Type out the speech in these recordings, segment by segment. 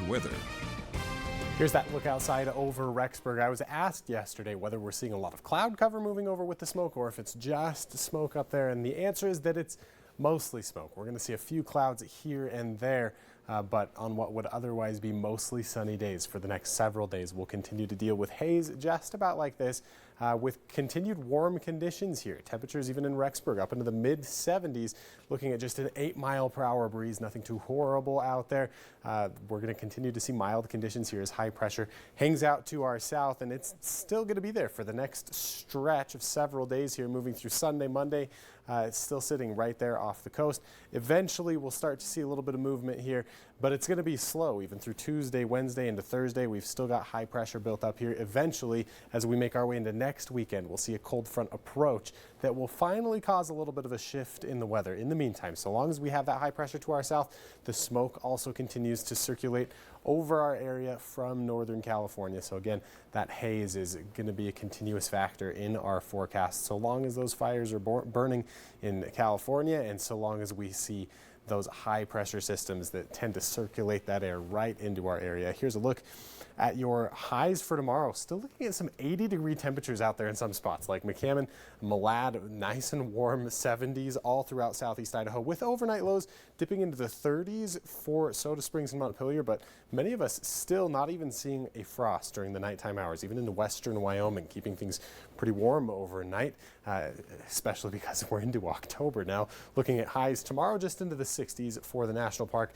weather. Here's that look outside over Rexburg. I was asked yesterday whether we're seeing a lot of cloud cover moving over with the smoke or if it's just smoke up there, and the answer is that it's mostly smoke. We're going to see a few clouds here and there, but on what would otherwise be mostly sunny days for the next several days, we'll continue to deal with haze just about like this, with continued warm conditions here. Temperatures even in Rexburg up into the mid 70s, looking at just an 8-mile-per-hour breeze. Nothing too horrible out there. We're going to continue to see mild conditions here as high pressure hangs out to our south, and it's still going to be there for the next stretch of several days here, moving through Sunday, Monday. It's still sitting right there off the coast. Eventually, we'll start to see a little bit of movement here, but it's going to be slow even through Tuesday, Wednesday, into Thursday. We've still got high pressure built up here. Eventually, as we make our way into next weekend, we'll see a cold front approach that will finally cause a little bit of a shift in the weather. In the meantime, so long as we have that high pressure to our south, the smoke also continues to circulate over our area from Northern California. So again, that haze is going to be a continuous factor in our forecast so long as those fires are burning in California, and so long as we see those high pressure systems that tend to circulate that air right into our area. Here's a look at your highs for tomorrow. Still looking at some 80-degree temperatures out there in some spots like McCammon, Malad, nice and warm 70s all throughout southeast Idaho, with overnight lows dipping into the 30s for Soda Springs and Montpelier, but many of us still not even seeing a frost during the nighttime hours, even into western Wyoming, keeping things pretty warm overnight, especially because we're into October now. Looking at highs tomorrow just into the 60s for the national park.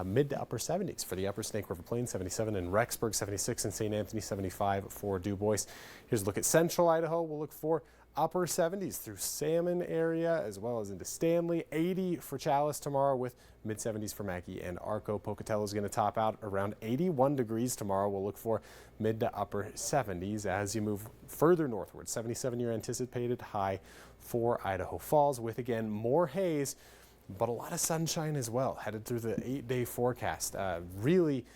Mid to upper 70s for the upper Snake River Plain, 77 in Rexburg, 76 in St. Anthony, 75 for Du Bois. Here's a look at central Idaho. We'll look for upper 70s through Salmon area as well as into Stanley. 80 for Chalice tomorrow with mid 70s for Mackey and Arco. Pocatello is going to top out around 81 degrees tomorrow. We'll look for mid to upper 70s as you move further northward. 77 your anticipated high for Idaho Falls, with again more haze, but a lot of sunshine as well headed through the 8-day forecast. Really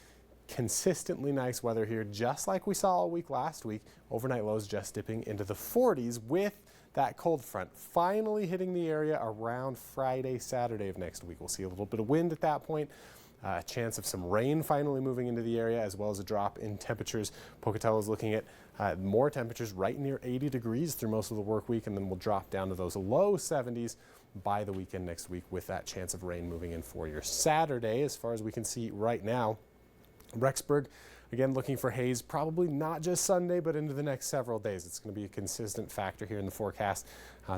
consistently nice weather here, just like we saw all week last week. Overnight lows just dipping into the 40s with that cold front finally hitting the area around Friday, Saturday of next week. We'll see a little bit of wind at that point. A chance of some rain finally moving into the area, as well as a drop in temperatures. Pocatello is looking at more temperatures right near 80 degrees through most of the work week, and then we'll drop down to those low 70s by the weekend next week, with that chance of rain moving in for your Saturday. As far as we can see right now, Rexburg, again, looking for haze, probably not just Sunday, but into the next several days. It's going to be a consistent factor here in the forecast.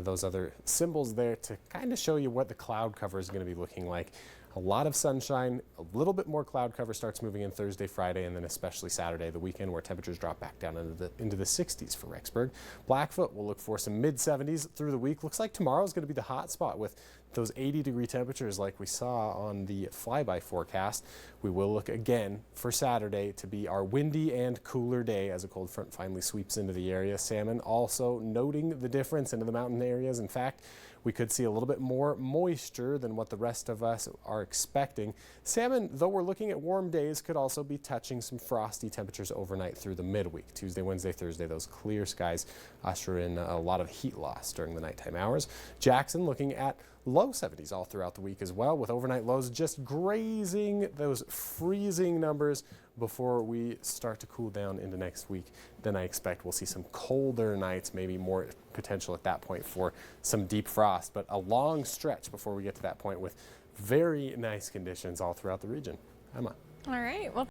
Those other symbols there to kind of show you what the cloud cover is going to be looking like. A lot of sunshine, a little bit more cloud cover starts moving in Thursday, Friday, and then especially Saturday, the weekend, where temperatures drop back down into the 60s for Rexburg. Blackfoot will look for some mid 70s through the week. Looks like tomorrow is going to be the hot spot with those 80-degree temperatures like we saw on the flyby forecast. We will look again for Saturday to be our windy and cooler day as a cold front finally sweeps into the area. Salmon also noting the difference into the mountain areas. In fact, we could see a little bit more moisture than what the rest of us are expecting. Salmon, though we're looking at warm days, could also be touching some frosty temperatures overnight through the midweek. Tuesday, Wednesday, Thursday, those clear skies usher in a lot of heat loss during the nighttime hours. Jackson looking at low 70s all throughout the week as well, with overnight lows just grazing those freezing numbers before we start to cool down into next week. Then I expect we'll see some colder nights, maybe more potential at that point for some deep frost, but a long stretch before we get to that point with very nice conditions all throughout the region. Emma. All right. Well,